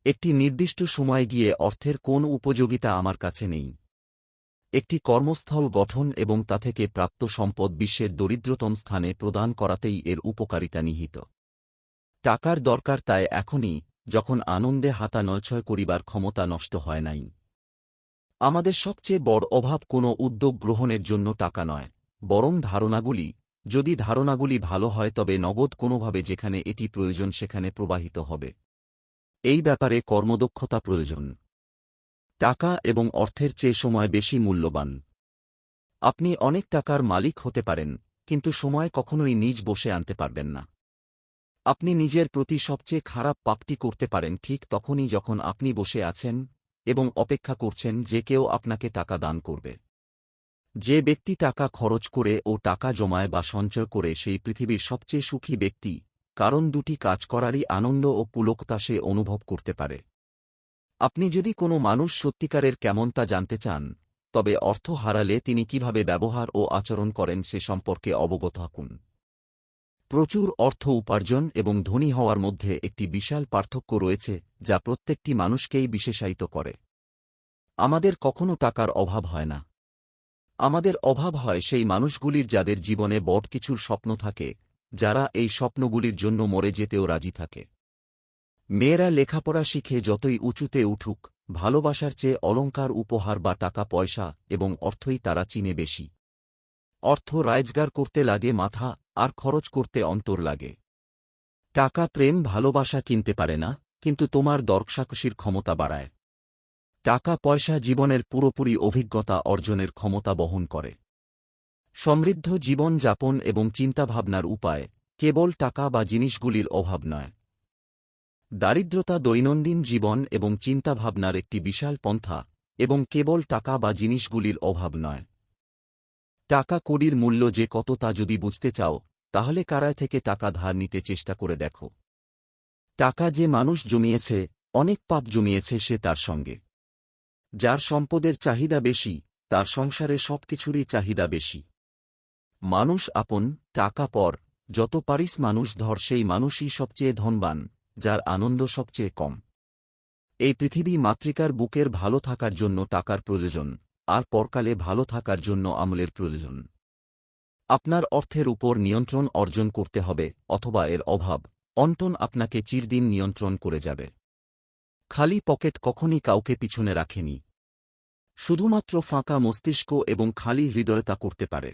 একটি নির্দিষ্ট সময়ে গিয়ে অর্থের কোন উপযোগিতা আমার কাছে নেই। একটি কর্মস্থল গঠন এবং তা থেকে প্রাপ্ত সম্পদ বিশ্বের দরিদ্রতম স্থানে প্রদান করাতেই এর উপকারিতা নিহিত। টাকার দরকার তাই এখনই, যখন আনন্দে হাতা নয়ছয় করিবার ক্ষমতা নষ্ট হয় নাই। আমাদের সবচেয়ে বড় অভাব কোনো উদ্যোগ গ্রহণের জন্য টাকা নয়, বরং ধারণাগুলি। যদি ধারণাগুলি ভালো হয় তবে নগদ কোনোভাবে যেখানে এটি প্রয়োজন সেখানে প্রবাহিত হবে। এই ব্যাপারে কর্মদক্ষতা প্রয়োজন। টাকা এবং অর্থের চেয়ে সময় বেশি মূল্যবান। আপনি অনেক টাকার মালিক হতে পারেন, কিন্তু সময় কখনোই নিজ বশে আনতে পারবেন না। আপনি নিজের প্রতি সবচেয়ে খারাপ পাপটি করতে পারেন ঠিক তখনই যখন আপনি বসে আছেন এবং অপেক্ষা করছেন যে কেউ আপনাকে টাকা দান করবে। যে ব্যক্তি টাকা খরচ করে ও টাকা জমায় বা সঞ্চয় করে সেই পৃথিবীর সবচেয়ে সুখী ব্যক্তি, কারণ দুটি কাজ করারই আনন্দ ও পুলকতা সে অনুভব করতে পারে। আপনি যদি কোনো মানুষ সত্যিকারের কেমন তা জানতে চান, তবে অর্থ হারালে তিনি কিভাবে ব্যবহার ও আচরণ করেন সে সম্পর্কে অবগত থাকুন। প্রচুর অর্থ উপার্জন এবং ধনী হওয়ার মধ্যে একটি বিশাল পার্থক্য রয়েছে যা প্রত্যেকটি মানুষকেই বিশেষায়িত করে। আমাদের কখনো টাকার অভাব হয় না। আমাদের অভাব হয় সেই মানুষগুলির যাদের জীবনে বড় কিছুর স্বপ্ন থাকে, যারা এই স্বপ্নগুলির জন্য মরে যেতেও রাজি থাকে। মেয়েরা লেখাপড়া শিখে যতই উঁচুতে উঠুক, ভালোবাসার চেয়ে অলংকার উপহার বা টাকা পয়সা এবং অর্থই তারা চিনে বেশি। অর্থ রাজগার করতে লাগে মাথা, আর খরচ করতে অন্তর লাগে। টাকা প্রেম ভালোবাসা কিনতে পারে না, কিন্তু তোমার দরকষাকষির ক্ষমতা বাড়ায়। টাকা পয়সা জীবনের পুরোপুরি অভিজ্ঞতা অর্জনের ক্ষমতা বহন করে। সমৃদ্ধ জীবন যাপন এবং চিন্তাভাবনার উপায় কেবল টাকা বা জিনিসগুলির অভাব নয়। দারিদ্রতা দৈনন্দিন জীবন এবং চিন্তাভাবনার একটি বিশাল পন্থা, এবং কেবল টাকা বা জিনিসগুলির অভাব নয়। টাকা কড়ির মূল্য যে কত তা যদি বুঝতে চাও, তাহলে কারায় থেকে টাকা ধার নিতে চেষ্টা করে দেখো। টাকা যে মানুষ জমিয়েছে, অনেক পাপ জমিয়েছে সে তার সঙ্গে। যার সম্পদের চাহিদা বেশি, তার সংসারে সবকিছুরই চাহিদা বেশি। মানুষ আপন, টাকা পর, যত পারিস মানুষ ধর সেই মানুষই সবচেয়ে ধনবান, যার আনন্দ সবচেয়ে কম। এই পৃথিবী মাতৃকার বুকের ভালো থাকার জন্য টাকার প্রয়োজন, আর পরকালে ভালো থাকার জন্য আমলের প্রয়োজন। আপনার অর্থের উপর নিয়ন্ত্রণ অর্জন করতে হবে, অথবা এর অভাব অনটন আপনাকে চিরদিন নিয়ন্ত্রণ করে যাবে। খালি পকেট কখনই কাউকে পিছনে রাখেনি। শুধুমাত্র ফাঁকা মস্তিষ্ক এবং খালি হৃদয় তা করতে পারে।